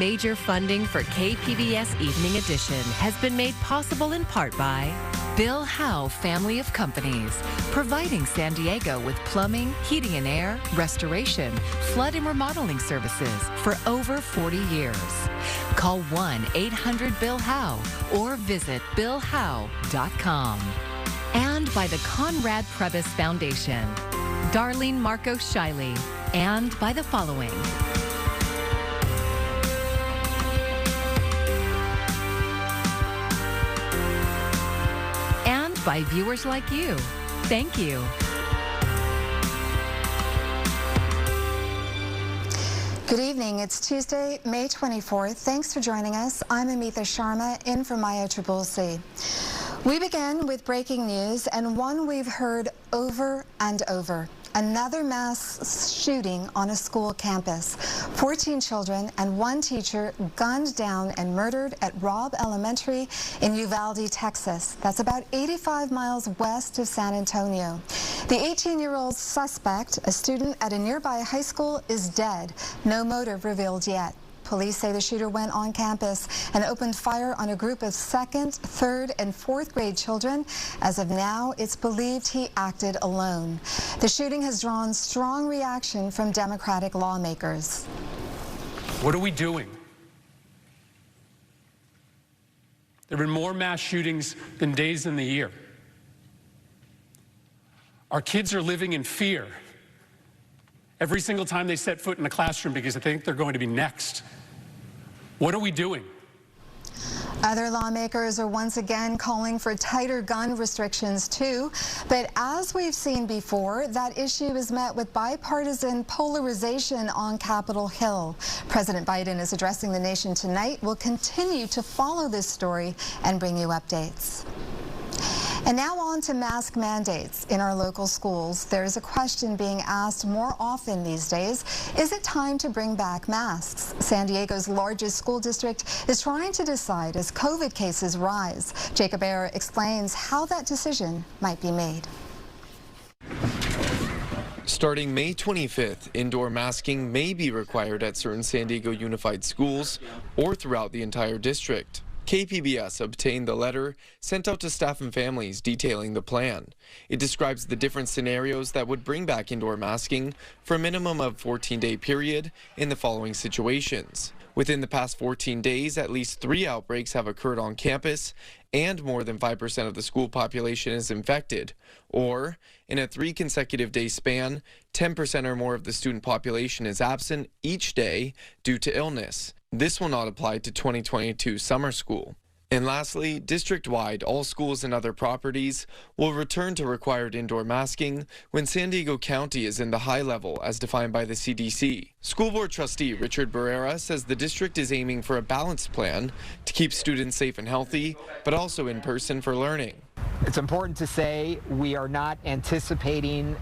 Major funding for KPBS Evening Edition has been made possible in part by Bill Howe Family of Companies, providing San Diego with plumbing, heating and air, restoration, flood and remodeling services for over 40 years. Call 1-800-BILL-HOWE or visit billhowe.com. And by the Conrad Prebys Foundation, Darlene Marco Shiley, and by the following. And by viewers like you. Thank you. Good evening. It's Tuesday, May 24th. Thanks for joining us. I'm Amitha Sharma, in for Maya Trabulsi. We begin with breaking news, and one we've heard over and over. Another mass shooting on a school campus. 14 children and one teacher gunned down and murdered at Robb Elementary in Uvalde, Texas. That's about 85 miles west of San Antonio. The 18-year-old suspect, a student at a nearby high school, is dead. No motive revealed yet. Police say the shooter went on campus and opened fire on a group of 2nd, 3rd, and 4th grade children. As of now, it's believed he acted alone. The shooting has drawn strong reaction from Democratic lawmakers. What are we doing? There have been more mass shootings than days in the year. Our kids are living in fear every single time they set foot in a classroom because they think they're going to be next. What are we doing? Other lawmakers are once again calling for tighter gun restrictions too. But as we've seen before, that issue is met with bipartisan polarization on Capitol Hill. President Biden is addressing the nation tonight. We'll continue to follow this story and bring you updates. And now on to mask mandates in our local schools. There's a question being asked more often these days. Is it time to bring back masks? San Diego's largest school district is trying to decide as COVID cases rise. Jacob Ayer explains how that decision might be made. Starting May 25th, indoor masking may be required at certain San Diego Unified schools or throughout the entire district. KPBS obtained the letter sent out to staff and families detailing the plan. It describes the different scenarios that would bring back indoor masking for a minimum of 14-day period in the following situations. Within the past 14 days, at least 3 outbreaks have occurred on campus and more than 5% of the school population is infected. Or, in a 3 consecutive day span, 10% or more of the student population is absent each day due to illness. This will not apply to 2022 summer school. And lastly, district-wide, all schools and other properties will return to required indoor masking when San Diego County is in the high level as defined by the CDC. School Board Trustee Richard Barrera says the district is aiming for a balanced plan to keep students safe and healthy, but also in person for learning. It's important to say we are not anticipating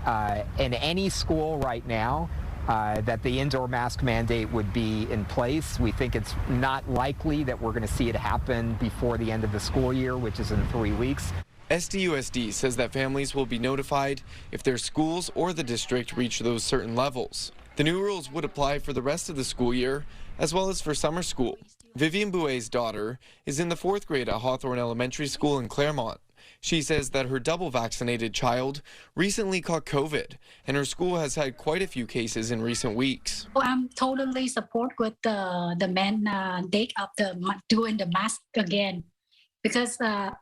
in any school right now that the indoor mask mandate would be in place. We think it's not likely that we're going to see it happen before the end of the school year, which is in 3 weeks. SDUSD says that families will be notified if their schools or the district reach those certain levels. The new rules would apply for the rest of the school year, as well as for summer school. Vivian Bouet's daughter is in the 4th grade at Hawthorne Elementary School in Claremont. She says that her double-vaccinated child recently caught COVID, and her school has had quite a few cases in recent weeks. I'm totally support with the mandate of doing the mask again, because I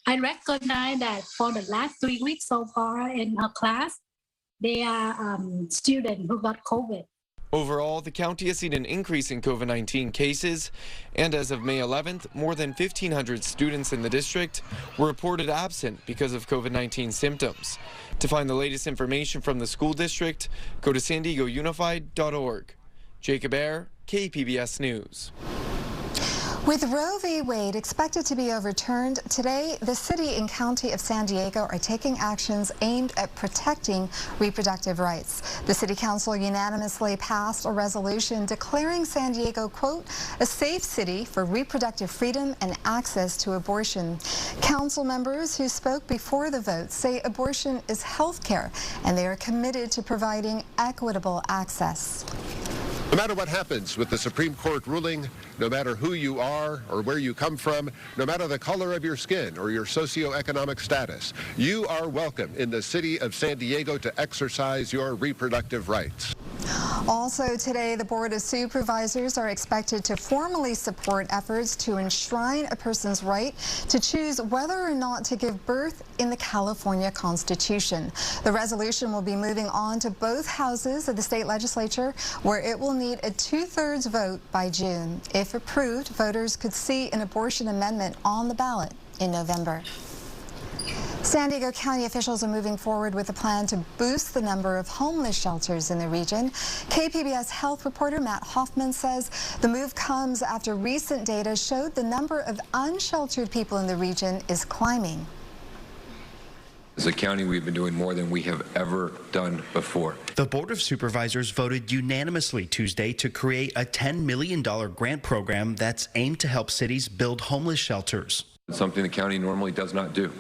recognize that for the last 3 weeks so far in her class, there are students who got COVID. Overall, the county has seen an increase in COVID-19 cases, and as of May 11th, more than 1,500 students in the district were reported absent because of COVID-19 symptoms. To find the latest information from the school district, go to sandiegounified.org. Jacob Ayer, KPBS News. With Roe v. Wade expected to be overturned, today the city and county of San Diego are taking actions aimed at protecting reproductive rights. The city council unanimously passed a resolution declaring San Diego, quote, a safe city for reproductive freedom and access to abortion. Council members who spoke before the vote say abortion is health care, and they are committed to providing equitable access. No matter what happens with the Supreme Court ruling, no matter who you are or where you come from, no matter the color of your skin or your socioeconomic status, you are welcome in the city of San Diego to exercise your reproductive rights. Also today, the Board of Supervisors are expected to formally support efforts to enshrine a person's right to choose whether or not to give birth in the California Constitution. The resolution will be moving on to both houses of the state legislature, where it will need a 2/3 vote by June. If approved, voters could see an abortion amendment on the ballot in November. San Diego County officials are moving forward with a plan to boost the number of homeless shelters in the region. KPBS health reporter Matt Hoffman says the move comes after recent data showed the number of unsheltered people in the region is climbing. As a county, we've been doing more than we have ever done before. The Board of Supervisors voted unanimously Tuesday to create a $10 million grant program that's aimed to help cities build homeless shelters. It's something the county normally does not do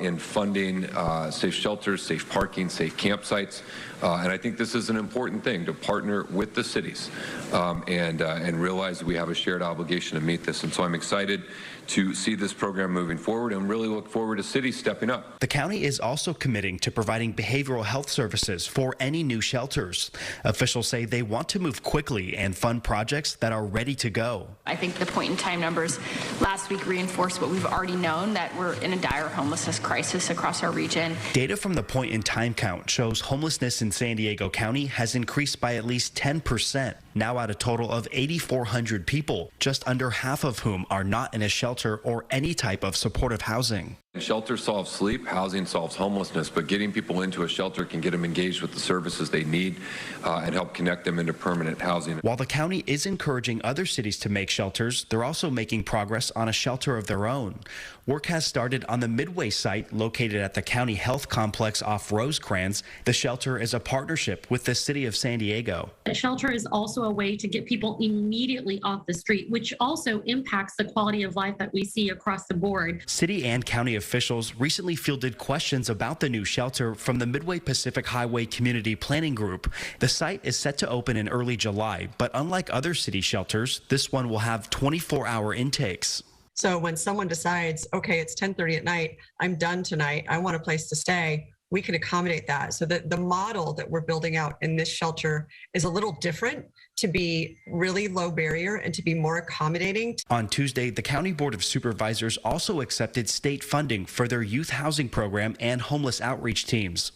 in funding safe shelters, safe parking, safe campsites. And I think this is an important thing, to partner with the cities and realize we have a shared obligation to meet this. And so I'm excited to see this program moving forward and really look forward to cities stepping up. The county is also committing to providing behavioral health services for any new shelters. Officials say they want to move quickly and fund projects that are ready to go. I think the point-in-time numbers last week reinforced what we've already known, that we're in a dire homelessness crisis across our region. Data from the point-in-time count shows homelessness in San Diego County has increased by at least 10%, now at a total of 8,400 people, just under half of whom are not in a shelter or any type of supportive housing. Shelter solves sleep, housing solves homelessness, but getting people into a shelter can get them engaged with the services they need and help connect them into permanent housing. While the county is encouraging other cities to make shelters, they're also making progress on a shelter of their own. Work has started on the Midway site located at the county health complex off Rosecrans. The shelter is a partnership with the city of San Diego. A shelter is also a way to get people immediately off the street, which also impacts the quality of life that we see across the board. City and county officials recently fielded questions about the new shelter from the Midway Pacific Highway Community Planning Group. The site is set to open in early July, but unlike other city shelters, this one will have 24-hour intakes. So when someone decides, okay, it's 10:30 at night, I'm done tonight, I want a place to stay, we can accommodate that. So that the model that we're building out in this shelter is a little different, to be really low barrier and to be more accommodating. On Tuesday, the County Board of Supervisors also accepted state funding for their youth housing program and homeless outreach teams.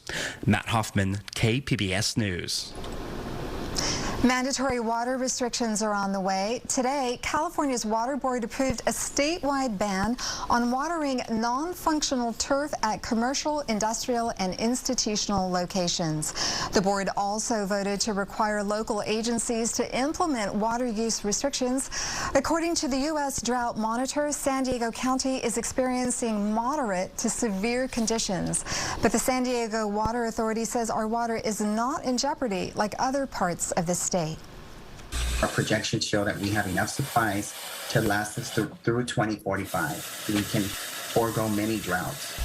Matt Hoffman, KPBS News. Mandatory water restrictions are on the way. Today, California's Water Board approved a statewide ban on watering non-functional turf at commercial, industrial, and institutional locations. The board also voted to require local agencies to implement water use restrictions. According to the U.S. Drought Monitor, San Diego County is experiencing moderate to severe conditions. But the San Diego Water Authority says our water is not in jeopardy like other parts of the state. Our projections show that we have enough supplies to last us through 2045. We can forego many droughts.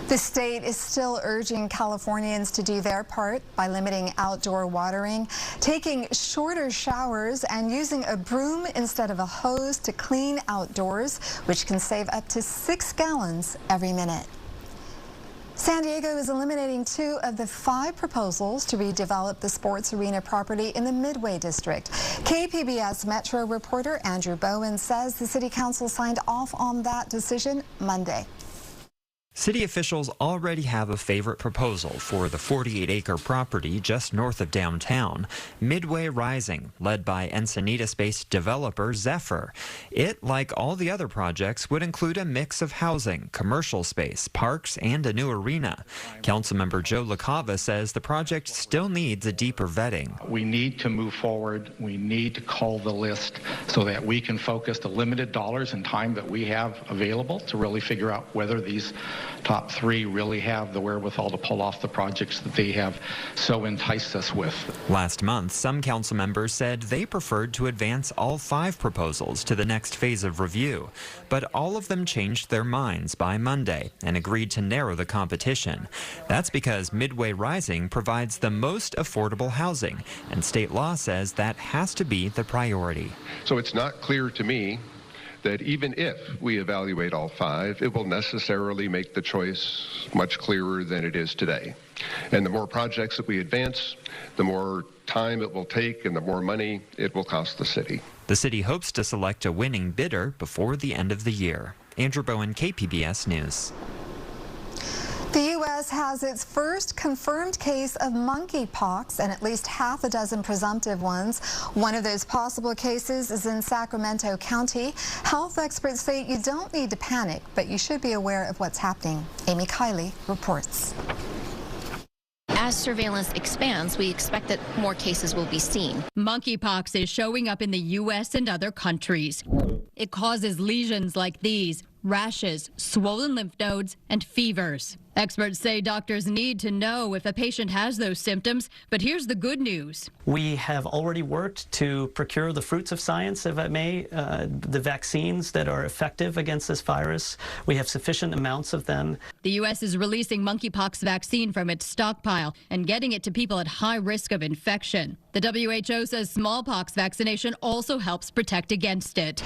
The state is still urging Californians to do their part by limiting outdoor watering, taking shorter showers, and using a broom instead of a hose to clean outdoors, which can save up to 6 gallons every minute. San Diego is eliminating 2 of the 5 proposals to redevelop the sports arena property in the Midway District. KPBS Metro reporter Andrew Bowen says the City Council signed off on that decision Monday. City officials already have a favorite proposal for the 48-acre property just north of downtown, Midway Rising, led by Encinitas-based developer Zephyr. It, like all the other projects, would include a mix of housing, commercial space, parks, and a new arena. Councilmember Joe LaCava says the project still needs a deeper vetting. We need to move forward. We need to cull the list so that we can focus the limited dollars and time that we have available to really figure out whether these top three really have the wherewithal to pull off the projects that they have so enticed us with. Last month, some council members said they preferred to advance all 5 proposals to the next phase of review, but all of them changed their minds by Monday and agreed to narrow the competition. That's because Midway Rising provides the most affordable housing, and state law says that has to be the priority. So it's not clear to me that even if we evaluate all 5, it will necessarily make the choice much clearer than it is today. And the more projects that we advance, the more time it will take and the more money it will cost the city. The city hopes to select a winning bidder before the end of the year. Andrew Bowen, KPBS News. The U.S. has its first confirmed case of monkeypox and at least half a dozen presumptive ones. One of those possible cases is in Sacramento County. Health experts say you don't need to panic, but you should be aware of what's happening. Amy Kiley reports. As surveillance expands, we expect that more cases will be seen. Monkeypox is showing up in the U.S. and other countries. It causes lesions like these, rashes, swollen lymph nodes, and fevers. Experts say doctors need to know if a patient has those symptoms, but here's the good news. We have already worked to procure the fruits of science, if I may, the vaccines that are effective against this virus. We have sufficient amounts of them. The U.S. is releasing monkeypox vaccine from its stockpile and getting it to people at high risk of infection. The WHO says smallpox vaccination also helps protect against it.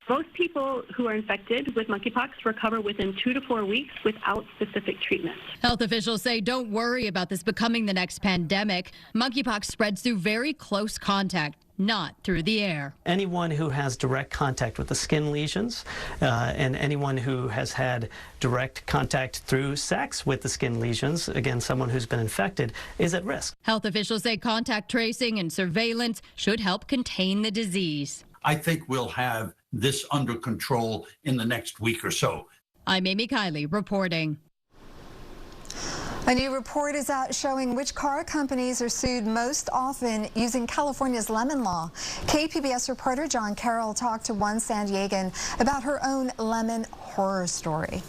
Most people who are infected with monkeypox recover within 2 to 4 weeks without specific treatment. Health officials say don't worry about this becoming the next pandemic. Monkeypox spreads through very close contact, not through the air. Anyone who has direct contact with the skin lesions and anyone who has had direct contact through sex with the skin lesions, again, someone who's been infected, is at risk. Health officials say contact tracing and surveillance should help contain the disease. I think we'll have this under control in the next week or so. I'm Amy Kiley reporting. A new report is out showing which car companies are sued most often using California's lemon law. KPBS reporter John Carroll talked to one San Diegan about her own lemon horror story.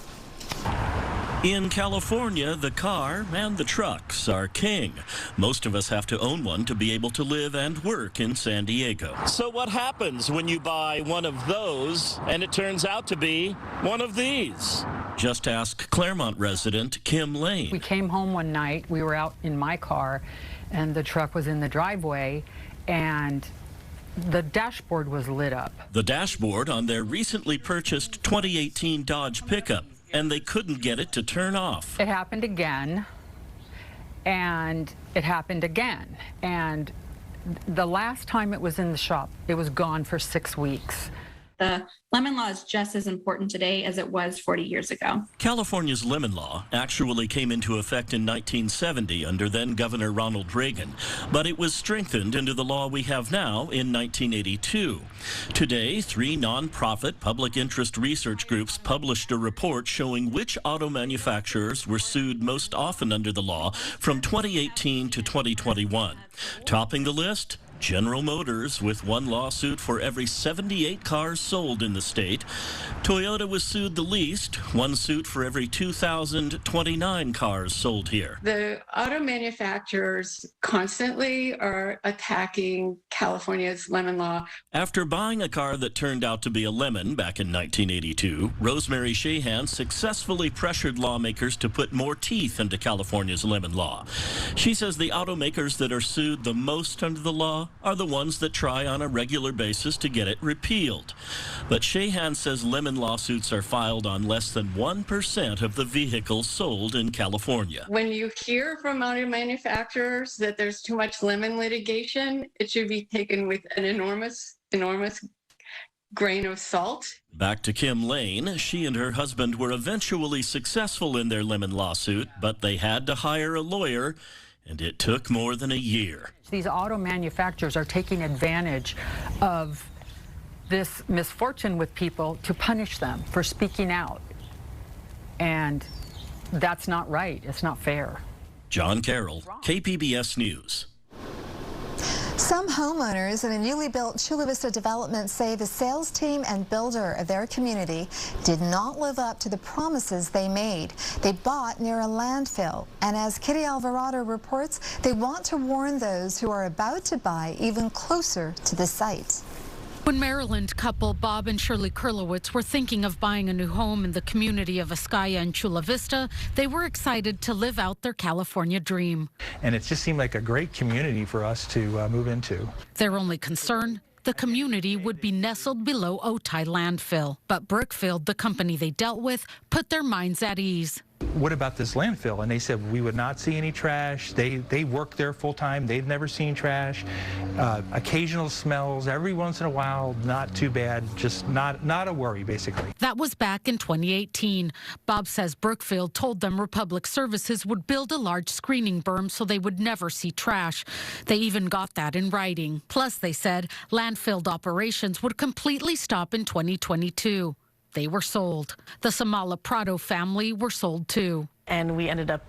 In California, the car and the trucks are king. Most of us have to own one to be able to live and work in San Diego. So what happens when you buy one of those and it turns out to be one of these? Just ask Claremont resident Kim Lane. We came home one night, we were out in my car, and the truck was in the driveway, and the dashboard was lit up. The dashboard on their recently purchased 2018 Dodge pickup, and they couldn't get it to turn off. It happened again, and it happened again. And the last time it was in the shop, it was gone for 6 weeks. The lemon law is just as important today as it was 40 years ago. California's lemon law actually came into effect in 1970 under then Governor Ronald Reagan, but it was strengthened into the law we have now in 1982. Today, 3 nonprofit public interest research groups published a report showing which auto manufacturers were sued most often under the law from 2018 to 2021. Topping the list, General Motors, with 1 lawsuit for every 78 cars sold in the state. Toyota was sued the least, 1 suit for every 2,029 cars sold here. The auto manufacturers constantly are attacking California's lemon law. After buying a car that turned out to be a lemon back in 1982, Rosemary Shahan successfully pressured lawmakers to put more teeth into California's lemon law. She says the automakers that are sued the most under the law are the ones that try on a regular basis to get it repealed. But Shahan says lemon lawsuits are filed on less than 1% of the vehicles sold in California. When you hear from auto manufacturers that there's too much lemon litigation, it should be taken with an enormous grain of salt. Back to Kim Lane. She and her husband were eventually successful in their lemon lawsuit, but they had to hire a lawyer, and it took more than a year. These auto manufacturers are taking advantage of this misfortune with people to punish them for speaking out. And that's not right. It's not fair. John Carroll, KPBS News. Some homeowners in a newly built Chula Vista development say the sales team and builder of their community did not live up to the promises they made. They bought near a landfill, and as Kitty Alvarado reports, they want to warn those who are about to buy even closer to the site. When Maryland couple Bob and Shirley Kurlowitz were thinking of buying a new home in the community of Ascaya and Chula Vista, they were excited to live out their California dream. And it just seemed like a great community for us to move into. Their only concern, the community would be nestled below Otay landfill. But Brookfield, the company they dealt with, put their minds at ease. What about this landfill? And they said we would not see any trash. They work there full time. They've never seen trash. Occasional smells every once in a while, not too bad, just not a worry, basically. That was back in 2018. Bob says Brookfield told them Republic Services would build a large screening berm so they would never see trash. They even got that in writing. Plus, they said landfill operations would completely stop in 2022. They were sold. The Samala Prado family were sold too. And we ended up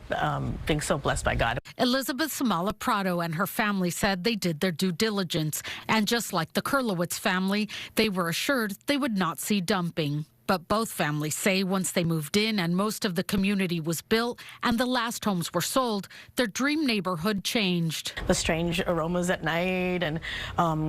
being so blessed by God. Elizabeth Samala Prado and her family said they did their due diligence. And just like the Kurlowitz family, they were assured they would not see dumping. But both families say once they moved in and most of the community was built and the last homes were sold, their dream neighborhood changed. The strange aromas at night, and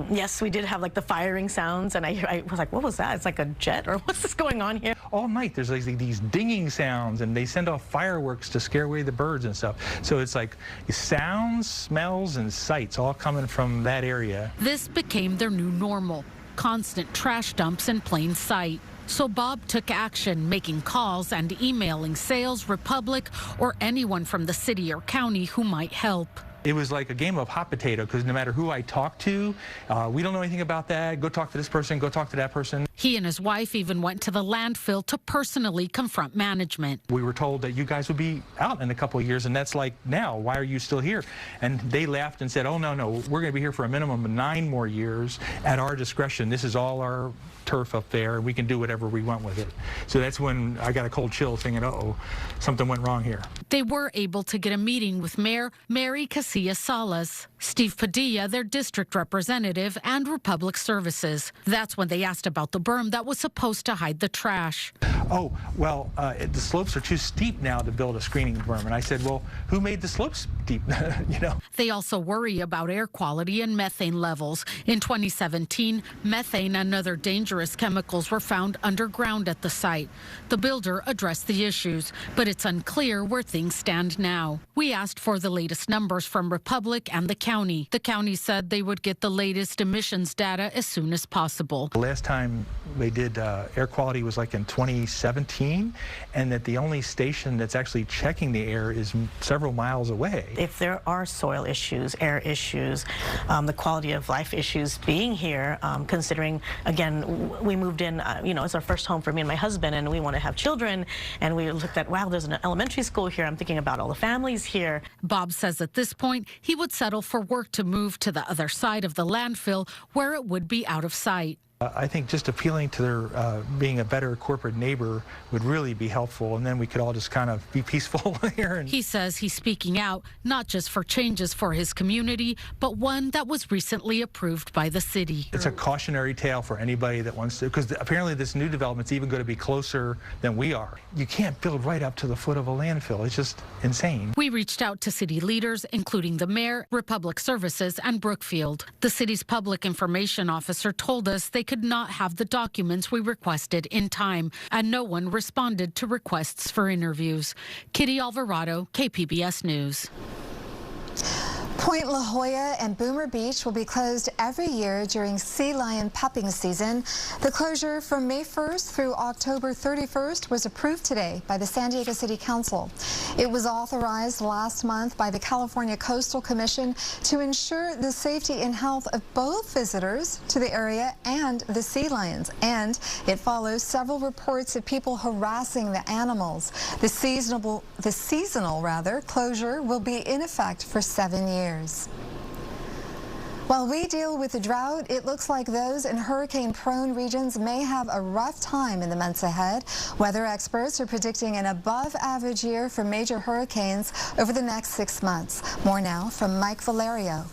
yes, we did have like the firing sounds, and I was like, what was that? It's like a jet, or what's this going on here? All night there's like these dinging sounds, and they send off fireworks to scare away the birds and stuff. So it's like sounds, smells, and sights all coming from that area. This became their new normal, constant trash dumps in plain sight. So Bob took action, making calls and emailing Sales, Republic, or anyone from the city or county who might help. It was like a game of hot potato, because no matter who I talked to, we don't know anything about that. Go talk to this person, go talk to that person. He and his wife even went to the landfill to personally confront management. We were told that you guys would be out in a couple of years, and that's like, now, why are you still here? And they laughed and said, oh, no, we're going to be here for a minimum of 9 more years at our discretion. This is all our turf up there, and we can do whatever we want with it. So that's when I got a cold chill thinking, uh-oh, something went wrong here. They were able to get a meeting with Mayor Mary Casilla Salas, Steve Padilla, their district representative, and Republic Services. That's when they asked about the berm that was supposed to hide the trash. Oh, well, the slopes are too steep now to build a screening berm. And I said, well, who made the slopes steep? You know. They also worry about air quality and methane levels. In 2017, methane and other dangerous chemicals were found underground at the site. The builder addressed the issues, but it's unclear where things stand now. We asked for the latest numbers from Republic and the county. The county said they would get the latest emissions data as soon as possible. The last time they did air quality was like in 2017, and that the only station that's actually checking the air is several miles away. If there are soil issues, air issues, the quality of life issues being here, considering, again, we moved in, it's our first home for me and my husband, and we want to have children, and we looked at, wow, there's an elementary school here. I'm thinking about all the families here. Bob says at this point, he would settle for work to move to the other side of the landfill where it would be out of sight. I think just appealing to their being a better corporate neighbor would really be helpful, and then we could all just kind of be peaceful here. He says he's speaking out not just for changes for his community, but one that was recently approved by the city. It's a cautionary tale for anybody that wants to, because apparently this new development's even going to be closer than we are. You can't build right up to the foot of a landfill. It's just insane. We reached out to city leaders, including the mayor, Republic Services, and Brookfield. The city's public information officer told us they could not have the documents we requested in time, and no one responded to requests for interviews. Kitty Alvarado, KPBS News. Point La Jolla and Boomer Beach will be closed every year during sea lion pupping season. The closure from May 1st through October 31st was approved today by the San Diego City Council. It was authorized last month by the California Coastal Commission to ensure the safety and health of both visitors to the area and the sea lions. And it follows several reports of people harassing the animals. The seasonal closure will be in effect for 7 years. While we deal with the drought, it looks like those in hurricane-prone regions may have a rough time in the months ahead. Weather experts are predicting an above-average year for major hurricanes over the next 6 months. More now from Mike Valerio.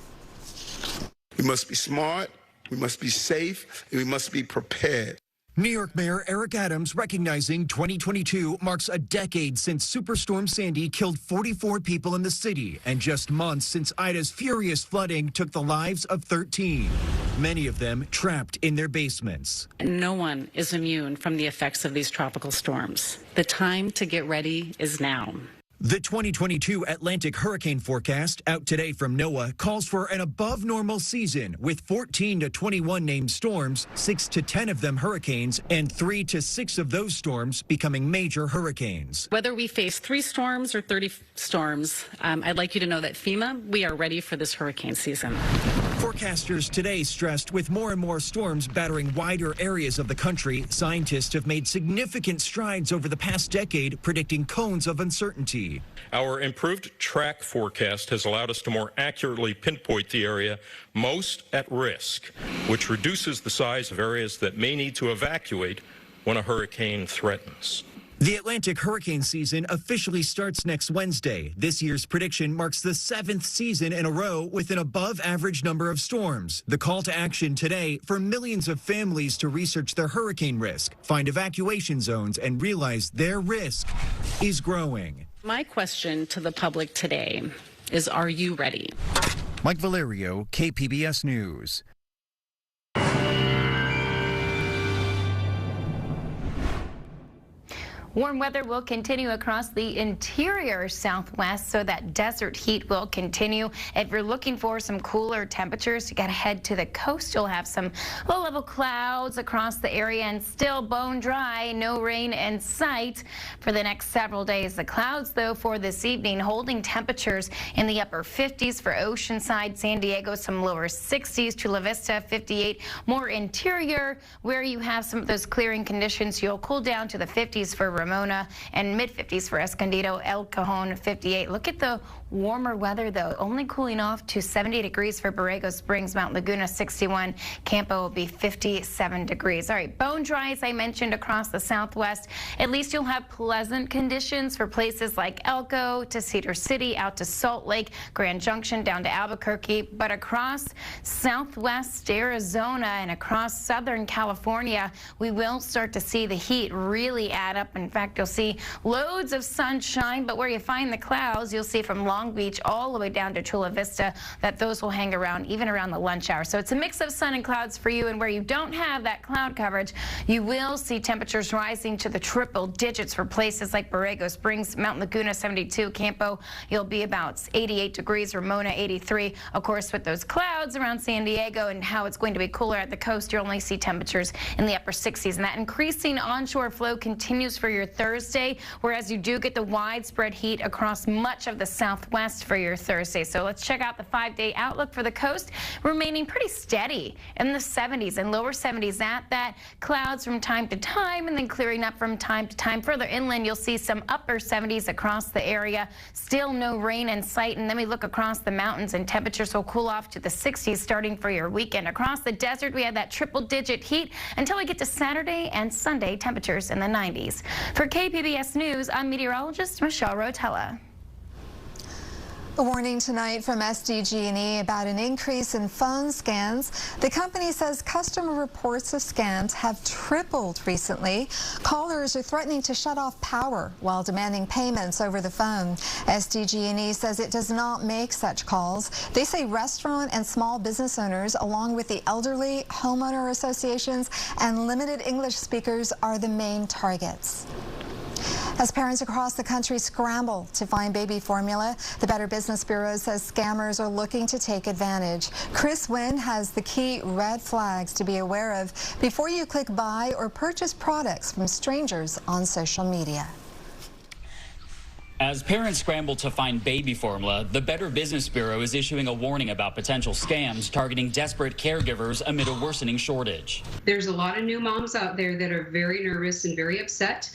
We must be smart, we must be safe, and we must be prepared. New York Mayor Eric Adams recognizing 2022 marks a decade since Superstorm Sandy killed 44 people in the city and just months since Ida's furious flooding took the lives of 13, many of them trapped in their basements. No one is immune from the effects of these tropical storms. The time to get ready is now. The 2022 Atlantic hurricane forecast out today from NOAA calls for an above normal season with 14 to 21 named storms, 6 to 10 of them hurricanes, and 3 to 6 of those storms becoming major hurricanes. Whether we face 3 storms or 30 storms, I'd like you to know that FEMA, we are ready for this hurricane season. Forecasters today stressed with more and more storms battering wider areas of the country, scientists have made significant strides over the past decade predicting cones of uncertainty. Our improved track forecast has allowed us to more accurately pinpoint the area most at risk, which reduces the size of areas that may need to evacuate when a hurricane threatens. The Atlantic hurricane season officially starts next Wednesday. This year's prediction marks the 7th season in a row with an above-average number of storms. The call to action today for millions of families to research their hurricane risk, find evacuation zones, and realize their risk is growing. My question to the public today is, are you ready? Mike Valerio, KPBS News. Warm weather will continue across the interior Southwest, so that desert heat will continue. If you're looking for some cooler temperatures, you got to head to the coast. You'll have some low-level clouds across the area and still bone dry, no rain in sight for the next several days. The clouds, though, for this evening holding temperatures in the upper 50s for Oceanside, San Diego, some lower 60s, Chula Vista 58. More interior, where you have some of those clearing conditions, you'll cool down to the 50s for Ramona and mid-50s for Escondido, El Cajon 58. Look at the warmer weather, though, only cooling off to 70 degrees for Borrego Springs, Mount Laguna 61. Campo will be 57 degrees. All right, bone dry, as I mentioned, across the Southwest. At least you'll have pleasant conditions for places like Elko to Cedar City, out to Salt Lake, Grand Junction, down to Albuquerque. But across Southwest Arizona and across Southern California, we will start to see the heat really add up. In fact, you'll see loads of sunshine, but where you find the clouds, you'll see from Long Beach all the way down to Chula Vista that those will hang around even around the lunch hour. So it's a mix of sun and clouds for you, and where you don't have that cloud coverage, you will see temperatures rising to the triple digits for places like Borrego Springs, Mount Laguna 72, Campo, you'll be about 88 degrees, Ramona 83. Of course, with those clouds around San Diego and how it's going to be cooler at the coast, you'll only see temperatures in the upper 60s, and that increasing onshore flow continues for your Thursday, whereas you do get the widespread heat across much of the Southwest for your Thursday. So let's check out the 5-day outlook for the coast, remaining pretty steady in the 70s and lower 70s at that. Clouds from time to time and then clearing up from time to time. Further inland, you'll see some upper 70s across the area. Still no rain in sight. And then we look across the mountains and temperatures will cool off to the 60s starting for your weekend. Across the desert, we have that triple-digit heat until we get to Saturday and Sunday, temperatures in the 90s. For KPBS News, I'm meteorologist Michelle Rotella. A warning tonight from SDGE about an increase in phone scams. The company says customer reports of scams have tripled recently. Callers are threatening to shut off power while demanding payments over the phone. SDGE says it does not make such calls. They say restaurant and small business owners, along with the elderly, homeowner associations, and limited English speakers are the main targets. As parents across the country scramble to find baby formula, the Better Business Bureau says scammers are looking to take advantage. Chris Wynn has the key red flags to be aware of before you click buy or purchase products from strangers on social media. As parents scramble to find baby formula, the Better Business Bureau is issuing a warning about potential scams targeting desperate caregivers amid a worsening shortage. There's a lot of new moms out there that are very nervous and very upset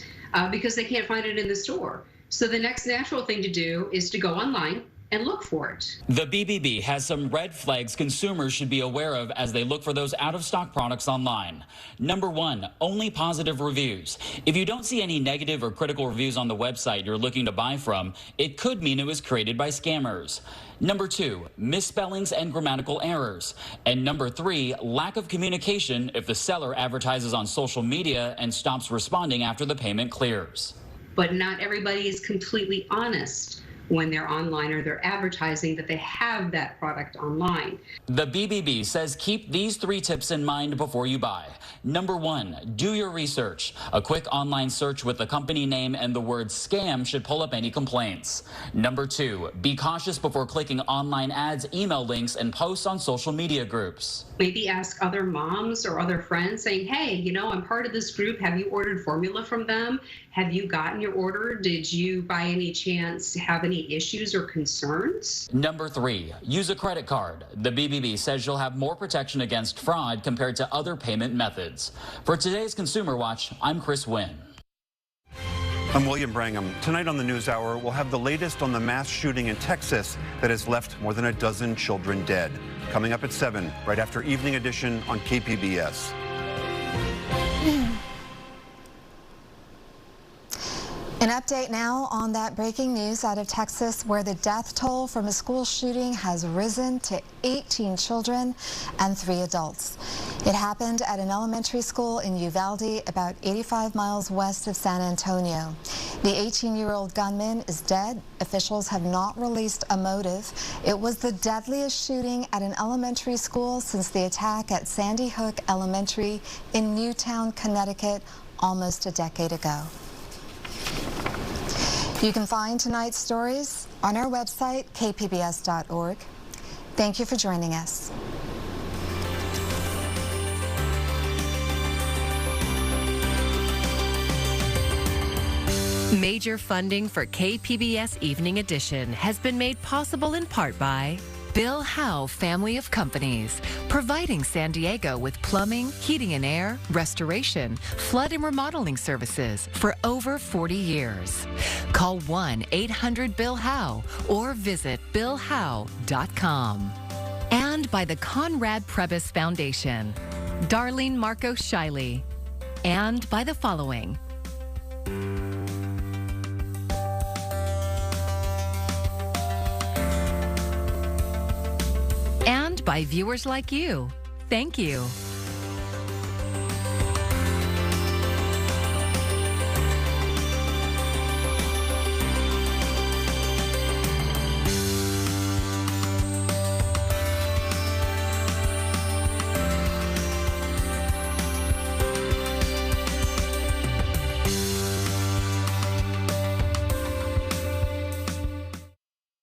because they can't find it in the store. So the next natural thing to do is to go online and look for it. The BBB has some red flags consumers should be aware of as they look for those out-of-stock products online. Number 1, only positive reviews. If you don't see any negative or critical reviews on the website you're looking to buy from, it could mean it was created by scammers. Number 2, misspellings and grammatical errors. And number 3, lack of communication if the seller advertises on social media and stops responding after the payment clears. But not everybody is completely honest when they're online or they're advertising that they have that product online. The BBB says keep these 3 tips in mind before you buy. Number 1, do your research. A quick online search with the company name and the word scam should pull up any complaints. Number 2, be cautious before clicking online ads, email links, and posts on social media groups. Maybe ask other moms or other friends saying, hey, you know, I'm part of this group. Have you ordered formula from them? Have you gotten your order? Did you by any chance have any issues or concerns? Number 3, use a credit card. The BBB says you'll have more protection against fraud compared to other payment methods. For today's Consumer Watch, I'm Chris Wynn. I'm William Brangham. Tonight on the NewsHour, we'll have the latest on the mass shooting in Texas that has left more than a dozen children dead. Coming up at 7, right after Evening Edition on KPBS. An update now on that breaking news out of Texas, where the death toll from a school shooting has risen to 18 children and 3 adults. It happened at an elementary school in Uvalde, about 85 miles west of San Antonio. The 18-year-old gunman is dead. Officials have not released a motive. It was the deadliest shooting at an elementary school since the attack at Sandy Hook Elementary in Newtown, Connecticut, almost a decade ago. You can find tonight's stories on our website, kpbs.org. Thank you for joining us. Major funding for KPBS Evening Edition has been made possible in part by Bill Howe Family of Companies, providing San Diego with plumbing, heating and air, restoration, flood and remodeling services for over 40 years. Call 1-800-BILL-HOWE or visit billhowe.com. And by the Conrad Prebys Foundation, Darlene Marco Shiley. And by the following. And by viewers like you. Thank you.